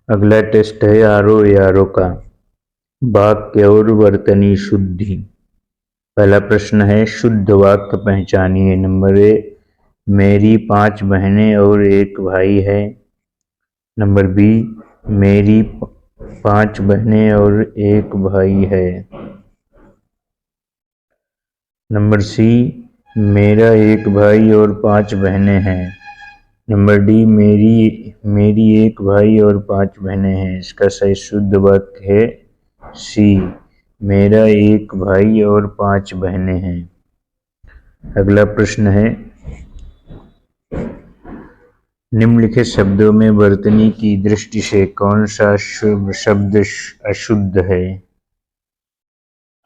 अगला टेस्ट है आरो यारो का। वाक्य और वर्तनी शुद्धि। पहला प्रश्न है शुद्ध वाक्य पहचानिए। नंबर ए, मेरी 5 बहनें और एक भाई है। नंबर बी, मेरी 5 बहनें और एक भाई है। नंबर सी, मेरा एक भाई और 5 बहनें हैं। नंबर डी, मेरी एक भाई और 5 बहनें हैं। इसका सही शुद्ध वाक्य है सी, मेरा एक भाई और 5 बहनें हैं। अगला प्रश्न है निम्नलिखित शब्दों में वर्तनी की दृष्टि से कौन सा शब्द अशुद्ध है?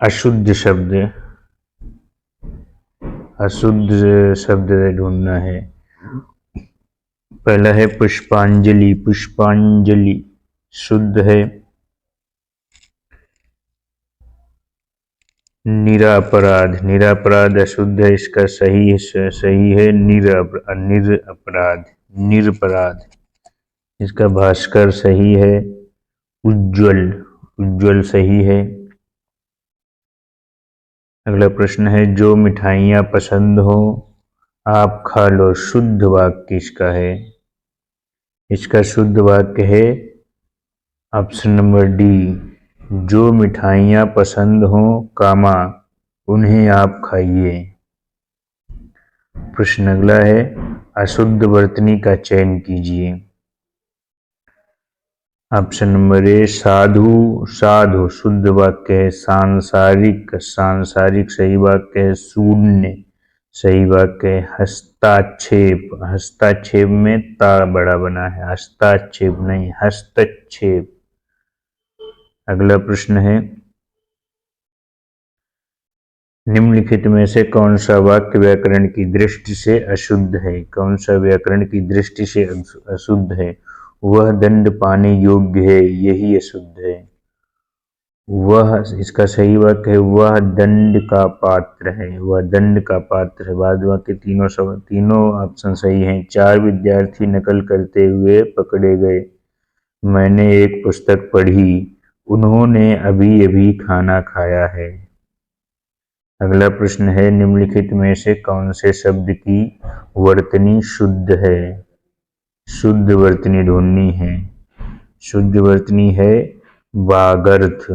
अशुद्ध शब्द, अशुद्ध शब्द ढूंढना है। पहला है पुष्पांजलि। पुष्पांजलि शुद्ध है। निरापराध, निरापराध अशुद्ध है। इसका सही है निरपराध, निरपराध। इसका भास्कर सही है। उज्ज्वल, उज्ज्वल सही है। अगला प्रश्न है जो मिठाइयाँ पसंद हो आप खा लो। शुद्ध वाक्य इसका है। इसका शुद्ध वाक्य है ऑप्शन नंबर डी, जो मिठाइयाँ पसंद हो कामा उन्हें आप खाइए। प्रश्न अगला है अशुद्ध वर्तनी का चयन कीजिए। ऑप्शन नंबर ए, साधु। साधु शुद्ध वाक्य है। सांसारिक, सांसारिक सही वाक्य है। शून्य सही वाक्य है। हस्ताक्षेप, हस्ताक्षेप में ता बड़ा बना है, हस्ताक्षेप नहीं हस्तक्षेप। अगला प्रश्न है निम्नलिखित में से कौन सा वाक्य व्याकरण की दृष्टि से अशुद्ध है? कौन सा व्याकरण की दृष्टि से अशुद्ध है? वह दंड पाने योग्य है, यही अशुद्ध है। वह, इसका सही वाक्य है वह दंड का पात्र है, वह दंड का पात्र है। बाद वाक्य तीनों ऑप्शन सही हैं। 4 विद्यार्थी नकल करते हुए पकड़े गए। मैंने एक पुस्तक पढ़ी, उन्होंने अभी अभी खाना खाया है। अगला प्रश्न है निम्नलिखित में से कौन से शब्द की वर्तनी शुद्ध है? शुद्ध वर्तनी ढूंढनी है। शुद्ध वर्तनी है वागर्थ,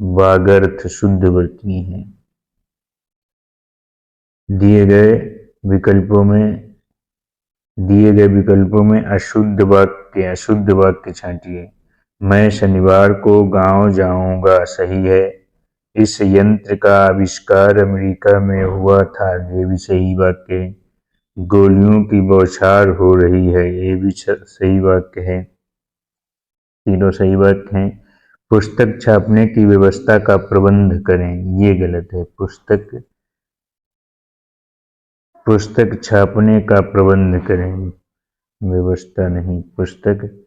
वागर्थ शुद्ध वर्तनी है। दिए गए विकल्पों में अशुद्ध वाक्य, अशुद्ध वाक्य छांटिए। मैं शनिवार को गांव जाऊंगा सही है। इस यंत्र का आविष्कार अमेरिका में हुआ था, ये भी सही वाक्य है। गोलियों की बौछार हो रही है, ये भी सही वाक्य है। तीनों सही वाक्य हैं। पुस्तक छापने की व्यवस्था का प्रबंध करें, ये गलत है। पुस्तक छापने का प्रबंध करें, व्यवस्था नहीं, पुस्तक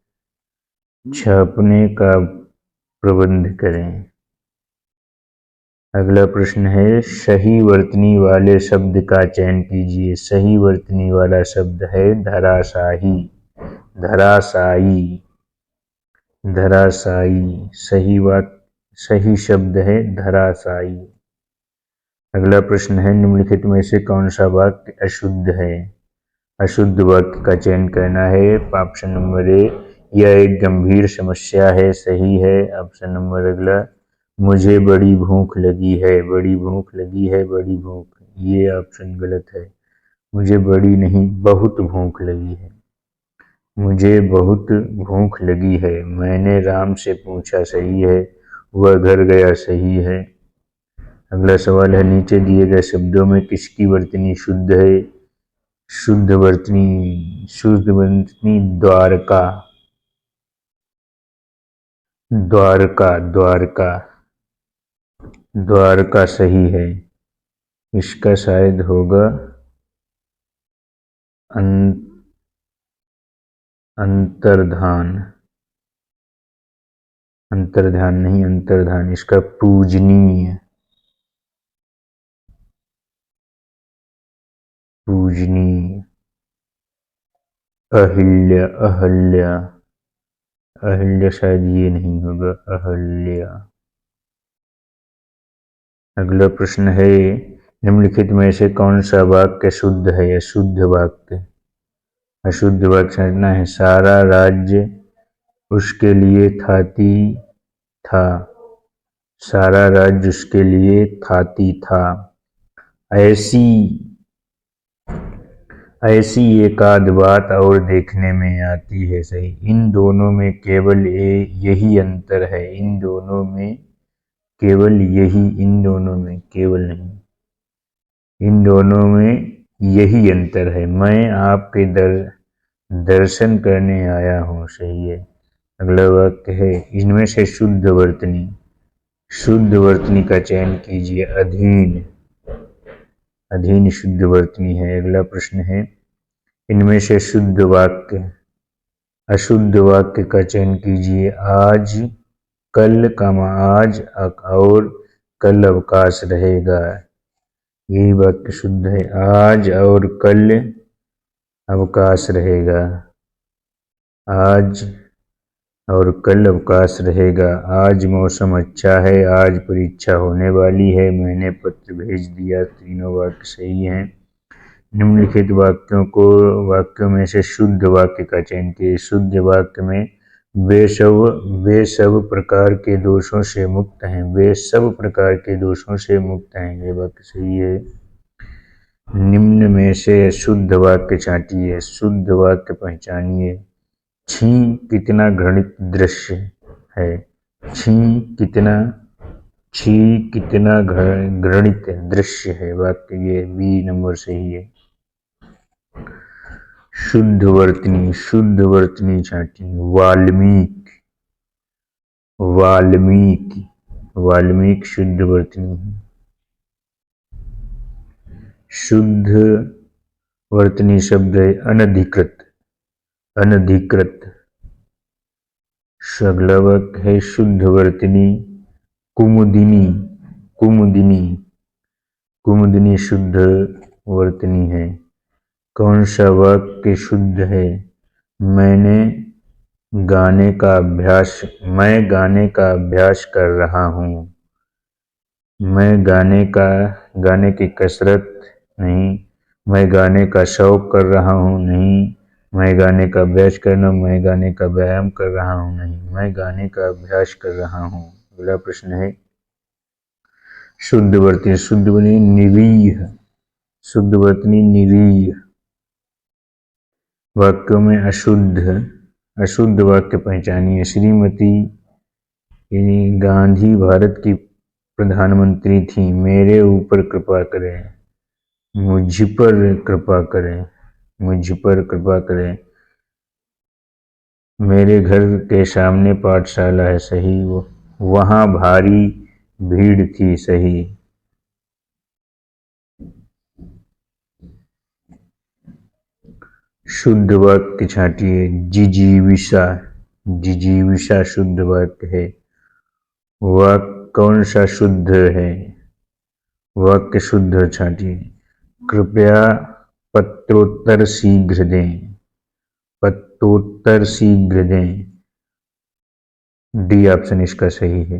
छापने का प्रबंध करें। अगला प्रश्न है सही वर्तनी वाले शब्द का चयन कीजिए। सही वर्तनी वाला शब्द है धराशाही, धराशायी, धराशायी सही शब्द है धराशायी। अगला प्रश्न है निम्नलिखित में से कौन सा वाक्य अशुद्ध है? अशुद्ध वाक्य का चयन करना है। ऑप्शन नंबर ए, यह एक गंभीर समस्या है सही है। ऑप्शन नंबर अगला, मुझे बड़ी भूख लगी है, बड़ी भूख लगी है, बड़ी भूख, ये ऑप्शन गलत है। मुझे बड़ी नहीं बहुत भूख लगी है। मुझे बहुत भूख लगी है। मैंने राम से पूछा सही है। वह घर गया सही है। अगला सवाल है नीचे दिए गए शब्दों में किसकी वर्तनी शुद्ध है? शुद्ध वर्तनी द्वारका, द्वारका, द्वारका, द्वारका सही है। इसका शायद होगा अंतर्धान, अंतर्ध्यान नहीं अंतर्धान। इसका पूजनीय, पूजनीय। अहिल्या, अहल्या, अहल्या शायद ये नहीं होगा, अहल्या। अगला प्रश्न है, निम्नलिखित में से कौन सा वाक्य शुद्ध है? अशुद्ध वाक्य। अशुद्ध वाक्य समझना है, सारा राज्य उसके लिए थाती था। सारा राज्य उसके लिए थाती था। ऐसी ऐसी एक आध बात और देखने में आती है। सही। इन दोनों में केवल यही अंतर है। इन दोनों में केवल यही, इन दोनों में केवल नहीं, इन दोनों में यही अंतर है। मैं आपके दर्शन करने आया हूँ। सही है। अगला वाक्य है, इनमें से शुद्ध वर्तनी। शुद्ध वर्तनी का चयन कीजिए। अधीन। अधीन शुद्ध वर्तनी है। अगला प्रश्न है, इनमें से शुद्ध वाक्य। अशुद्ध वाक्य का चयन कीजिए। आज कल आज और कल अवकाश रहेगा। यही वाक्य शुद्ध है। आज और कल अवकाश रहेगा। आज और कल अवकाश रहेगा। आज मौसम अच्छा है। आज परीक्षा होने वाली है। मैंने पत्र भेज दिया। तीनों वाक्य सही हैं। निम्नलिखित वाक्यों में से शुद्ध वाक्य का चयन कीजिए। शुद्ध वाक्य में वे सब प्रकार के दोषों से मुक्त हैं। वे सब प्रकार के दोषों से मुक्त हैं। ये वाक्य सही है। निम्न में से शुद्ध वाक्य छांटिए। शुद्ध वाक्य पहचानिए। छी कितना घृणित दृश्य है। छी कितना घृणित दृश्य है। वाक्य ये बी नंबर सही है। शुद्ध वर्तनी। शुद्ध वर्तनी छांटिए। वाल्मीकि। वाल्मीकि। वाल्मीकि शुद्ध वर्तनी है। शुद्ध वर्तनी शब्द है अनधिकृत। अनधिकृत। अगला वाक्य है, शुद्ध वर्तनी कुमुदिनी। कुमुदिनी। कुमुदिनी शुद्ध वर्तनी है। कौन सा वाक्य शुद्ध है? मैं गाने का अभ्यास कर रहा हूँ। मैं गाने की कसरत नहीं। मैं गाने का शौक कर रहा हूँ नहीं। मैं गाने का अभ्यास करना, मैं गाने का व्यायाम कर रहा हूँ नहीं, मैं गाने का अभ्यास कर रहा हूँ। अगला प्रश्न है, शुद्ध वर्तनी। शुद्ध वर्तनी निरीह। शुद्ध वर्तनी निरीह। वाक्यों में अशुद्ध वाक्य पहचानिए। श्रीमती गांधी भारत की प्रधानमंत्री थी। मेरे ऊपर कृपा करें। मुझ पर कृपा करें। मुझ पर कृपा करें। मेरे घर के सामने पाठशाला है। सही। वहाँ भारी भीड़ थी। सही। शुद्ध वाक्य छांटिए। जिजीविषा। जिजीविषा शुद्ध वाक्य है। वाक्य कौन सा शुद्ध है? वाक्य शुद्ध छांटिए। कृपया पत्रोत्तर शीघ्र दें। पत्रोत्तर शीघ्र दें। डी ऑप्शन इसका सही है।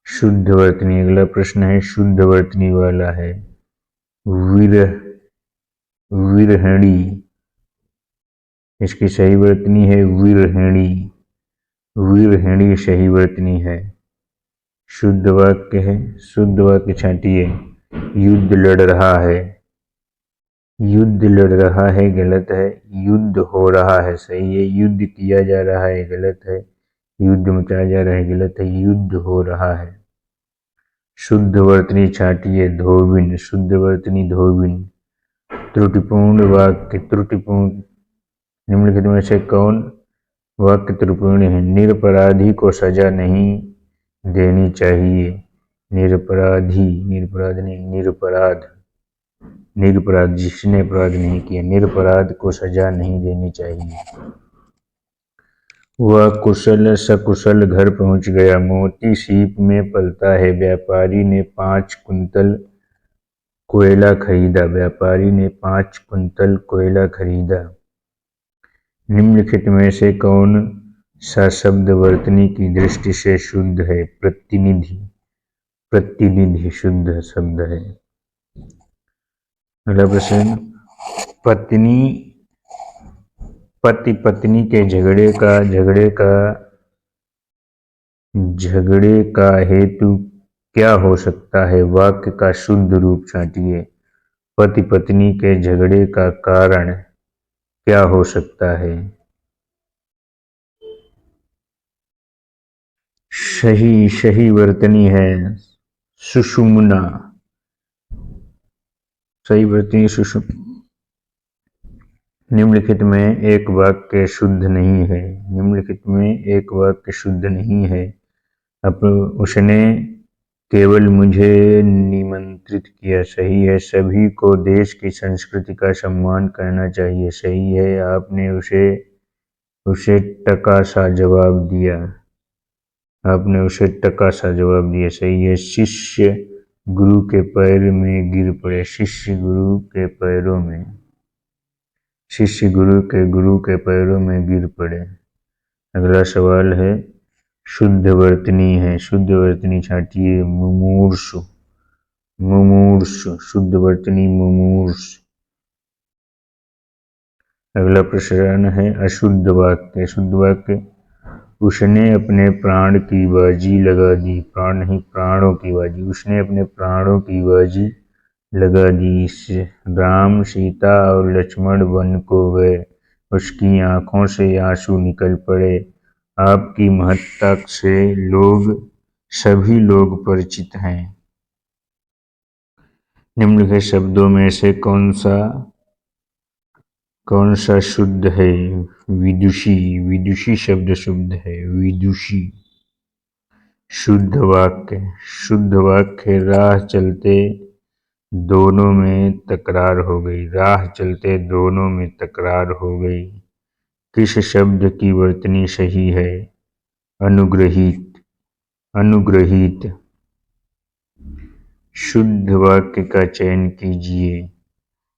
शुद्ध वर्तनी। अगला प्रश्न है, शुद्ध वर्तनी वाला है। विरहणी। इसकी सही वर्तनी है विरहणी। विरहणी सही वर्तनी है। शुद्ध वाक्य है। शुद्ध वाक्य छांटिए। युद्ध लड़ रहा है। युद्ध लड़ रहा है गलत है। युद्ध हो रहा है सही है। युद्ध किया जा रहा है गलत है। युद्ध मचाया जा रहा है गलत है। युद्ध हो रहा है। शुद्ध वर्तनी छांटिए। धोबिन। शुद्ध वर्तनी धोबिन। त्रुटिपूर्ण वाक्य। त्रुटिपूर्ण। निम्नलिखित में से कौन वाक्य त्रुटिपूर्ण है? निरपराधी को सजा नहीं देनी चाहिए। निरपराधी। निरपराध नहीं, निरपराध। निरपराध जिसने अपराध नहीं किया। निरपराध को सजा नहीं देनी चाहिए। वह कुशल सकुशल घर पहुंच गया। मोती सीप में पलता है। व्यापारी ने 5 कुंतल कोयला खरीदा। व्यापारी ने 5 कुंतल कोयला खरीदा। निम्नलिखित में से कौन सा शब्द वर्तनी की दृष्टि से शुद्ध है? प्रतिनिधि। प्रतिनिधि शुद्ध शब्द है। अगला प्रश्न, पत्नी पति पत्नी के झगड़े का हेतु क्या हो सकता है? वाक्य का शुद्ध रूप छांटिए। पति पत्नी के झगड़े का कारण क्या हो सकता है? सही वर्तनी है सुषुम्ना। सही वर्तनी सुषुम्ना। निम्नलिखित में एक वाक्य शुद्ध नहीं है। निम्नलिखित में एक वाक्य शुद्ध नहीं है। अब उसने केवल मुझे निमंत्रित किया। सही है। सभी को देश की संस्कृति का सम्मान करना चाहिए। सही है। आपने उसे टका सा जवाब दिया। आपने उसे टका सा जवाब दिया। सही है। शिष्य गुरु के पैर में गिर पड़े। शिष्य गुरु के पैरों में। शिष्य गुरु के पैरों में गिर पड़े। अगला सवाल है शुद्ध वर्तनी है। शुद्ध वर्तनी छाटिए। मुमूर्षु। मुमूर्षु शुद्ध वर्तनी मुमूर्षु। अगला प्रश्न है अशुद्ध वाक्य। शुद्ध वाक्य, उसने अपने प्राण की बाजी लगा दी। प्राण नहीं, प्राणों की बाजी। उसने अपने प्राणों की बाजी लगा दी। राम, सीता और लक्ष्मण वन को गए। उसकी आंखों से आंसू निकल पड़े। आपकी महत्ता से सभी लोग परिचित हैं। निम्नलिखित शब्दों में से कौन सा शुद्ध है? विदुषी। विदुषी शब्द शुद्ध है। विदुषी। शुद्ध वाक्य। शुद्ध वाक्य, राह चलते दोनों में तकरार हो गई। राह चलते दोनों में तकरार हो गई। किस शब्द की वर्तनी सही है? अनुग्रहित। अनुग्रहित। शुद्ध वाक्य का चयन कीजिए।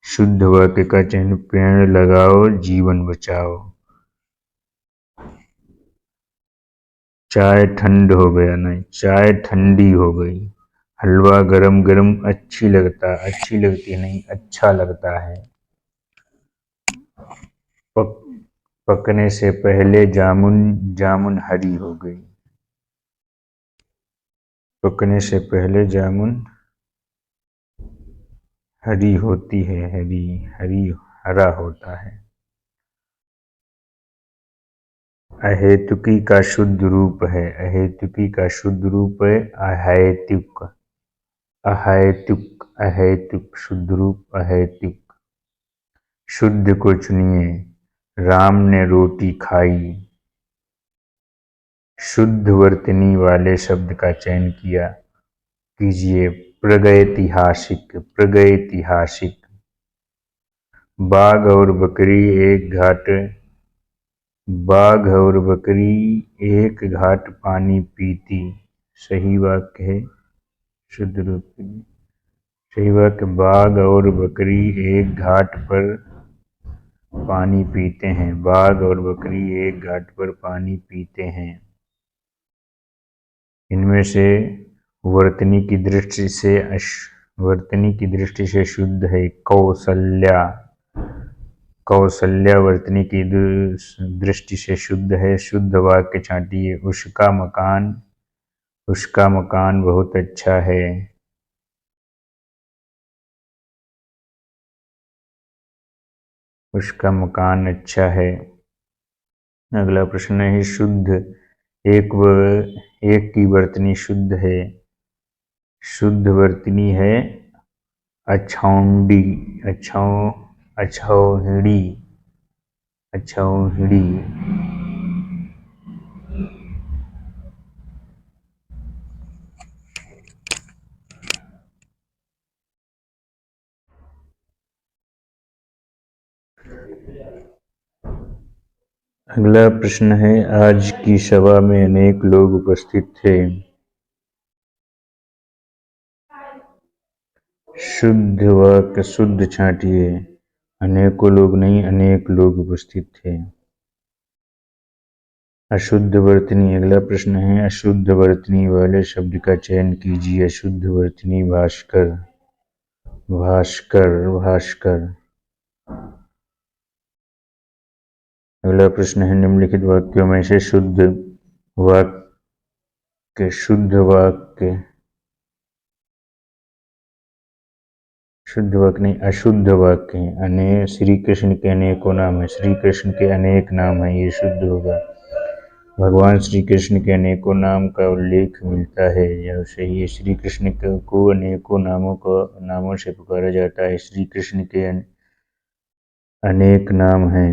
शुद्ध वाक्य का चयन, पेड़ लगाओ जीवन बचाओ। चाय ठंड हो गया, नहीं, चाय ठंडी हो गई। हलवा गरम गरम अच्छी लगती नहीं, अच्छा लगता है। पकने से पहले जामुन हरी हो गई। पकने से पहले जामुन हरी होती है। हरा होता है। अहेतुकी का शुद्ध रूप है। अहेतुकी का शुद्ध रूप है अहैतुक। अहैतुक। अहैतुक शुद्ध रूप अहैतुक। शुद्ध को चुनिए। राम ने रोटी खाई। शुद्ध वर्तनी वाले शब्द का चयन कीजिए। प्रागैतिहासिक। प्रागैतिहासिक। बाघ और बकरी एक घाट पानी पीती। सही वाक्य है। शुद्ध रूप के लिए सही वाक्य, बाघ और बकरी एक घाट पर पानी पीते हैं। बाघ और बकरी एक घाट पर पानी पीते हैं। इनमें से वर्तनी की दृष्टि से शुद्ध है कौसल्या। कौसल्या वर्तनी की दृष्टि से शुद्ध है। शुद्ध वाक्य छांटिए। उसका मकान बहुत अच्छा है। उसका मकान अच्छा है। अगला प्रश्न है शुद्ध एक की वर्तनी शुद्ध है। शुद्ध वर्तनी है अछौंडी। अछौहिड़ी। अछौहिड़ी। अगला प्रश्न है आज की सभा में अनेक लोग उपस्थित थे। शुद्ध वाक्य शुद्ध छांटिए। अनेकों लोग नहीं, अनेक लोग उपस्थित थे। अशुद्ध वर्तनी। अगला प्रश्न है अशुद्ध वर्तनी वाले शब्द का चयन कीजिए। अशुद्ध वर्तनी भास्कर, भास्कर, भास्कर। अगला प्रश्न है निम्नलिखित वाक्यों में से शुद्ध वाक्य, शुद्ध वाक्य, शुद्ध वाक्य नहीं अशुद्ध वाक्य है। अनेक श्री कृष्ण के अनेकों नाम है, श्री कृष्ण के अनेक नाम है, ये शुद्ध होगा। भगवान श्री कृष्ण के अनेकों नाम का उल्लेख मिलता है, यह सही है। श्री कृष्ण को अनेकों नामों से पुकारा जाता है। श्री कृष्ण के अनेक नाम हैं।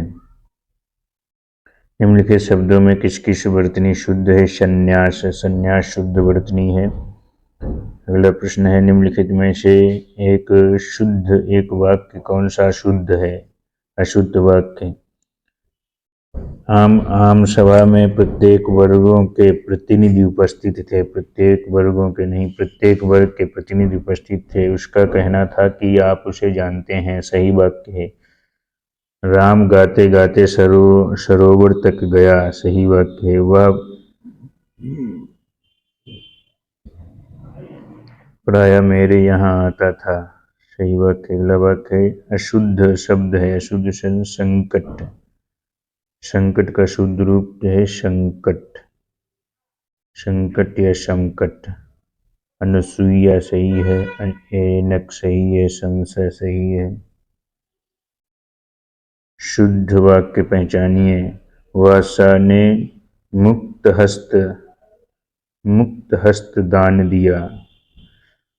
निम्नलिखित शब्दों में किस किस वर्तनी शुद्ध है? संन्यास, संन्यास शुद्ध वर्तनी है। अगला प्रश्न है निम्नलिखित में से एक वाक्य कौन सा शुद्ध है? अशुद्ध वाक्य। आम सभा में प्रत्येक वर्गों के प्रतिनिधि उपस्थित थे। प्रत्येक वर्गों के नहीं, प्रत्येक वर्ग के प्रतिनिधि उपस्थित थे। उसका कहना था कि आप उसे जानते हैं, सही वाक्य है। राम गाते गाते सरोवर तक गया, सही वाक्य है। वह प्रायः मेरे यहाँ आता था, सही वाक्य। अगला वाक्य है अशुद्ध शब्द है। अशुद्ध शब्द संकट, संकट का शुद्ध रूप है संकट, संकट या संकट। अनुसुईया सही है, ऐनक सही है, संशय सही है। शुद्ध वाक्य पहचानिए। वासा ने मुक्त हस्त दान दिया।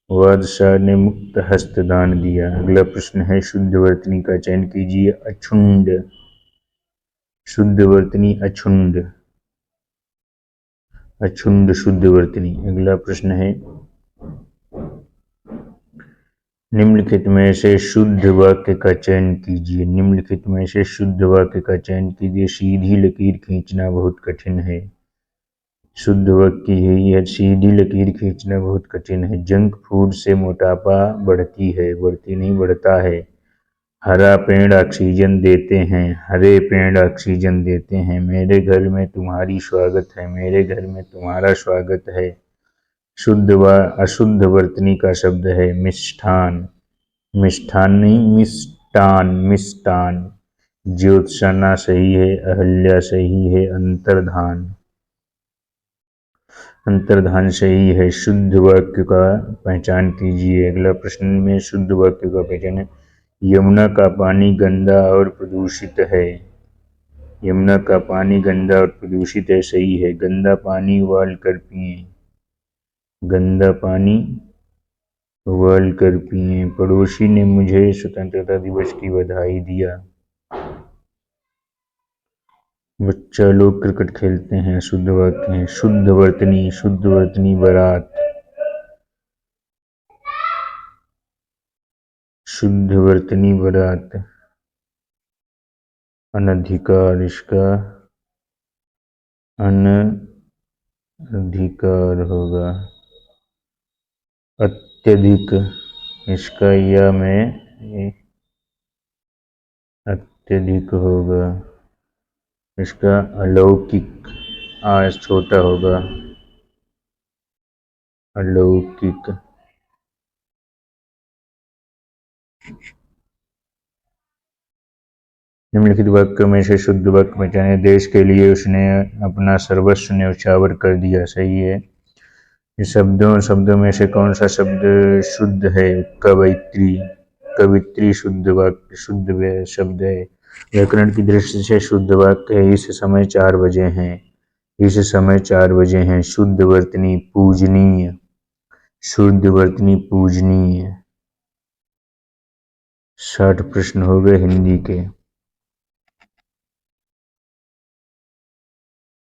बादशाह ने मुक्त हस्त दान दिया। अगला प्रश्न है शुद्ध वर्तनी का चयन कीजिए। अछुंड, शुद्ध वर्तनी अछुंड, अछुंड शुद्ध वर्तनी। अगला प्रश्न है निम्नलिखित में से शुद्ध वाक्य का चयन कीजिए। निम्नलिखित में से शुद्ध वाक्य का चयन कीजिए। सीधी लकीर खींचना बहुत कठिन है, शुद्ध वाक्य यही है, सीधी लकीर खींचना बहुत कठिन है। जंक फूड से मोटापा बढ़ती है, बढ़ती नहीं बढ़ता है। हरा पेड़ ऑक्सीजन देते हैं, हरे पेड़ ऑक्सीजन देते हैं। मेरे घर में तुम्हारी स्वागत है, मेरे घर में तुम्हारा स्वागत है। शुद्ध व अशुद्ध वर्तनी का शब्द है मिष्ठान, मिष्ठान नहीं मिष्टान, मिष्टान। ज्योत्सना सही है, अहल्या सही है, अंतर्धान, अंतर्धान सही है। शुद्ध वाक्य का पहचान कीजिए। अगला प्रश्न में शुद्ध वाक्य का पहचान है। यमुना का पानी गंदा और प्रदूषित है। यमुना का पानी गंदा और प्रदूषित है, सही है। गंदा पानी उबाल कर पिए, गंदा पानी उबाल कर पिए। पड़ोसी ने मुझे स्वतंत्रता दिवस की बधाई दिया। बच्चा लोग क्रिकेट खेलते हैं, शुद्ध वाक्य है। शुद्ध वर्तनी, शुद्ध वर्तनी बारात, शुद्ध वर्तनी बारात। अनधिकार, इसका अनधिकार होगा। अत्यधिक, इसका या में अत्यधिक होगा। इसका अलौकिक, आज छोटा होगा, अलौकिक। निम्नलिखित वाक्यों में से शुद्ध वाक्य पहचाने। देश के लिए उसने अपना सर्वस्व न्यौछावर कर दिया, सही है। इस शब्दों में से कौन सा शब्द शुद्ध है? कवयित्री, कवित्री शुद्ध वाक्य, शुद्ध शब्द है। व्याकरण की दृष्टि से शुद्ध वाक्य है इस समय 4 बजे हैं, इस समय 4 बजे हैं। शुद्ध वर्तनी पूजनीय, शुद्ध वर्तनी पूजनीय। 60 प्रश्न हो गए हिंदी के।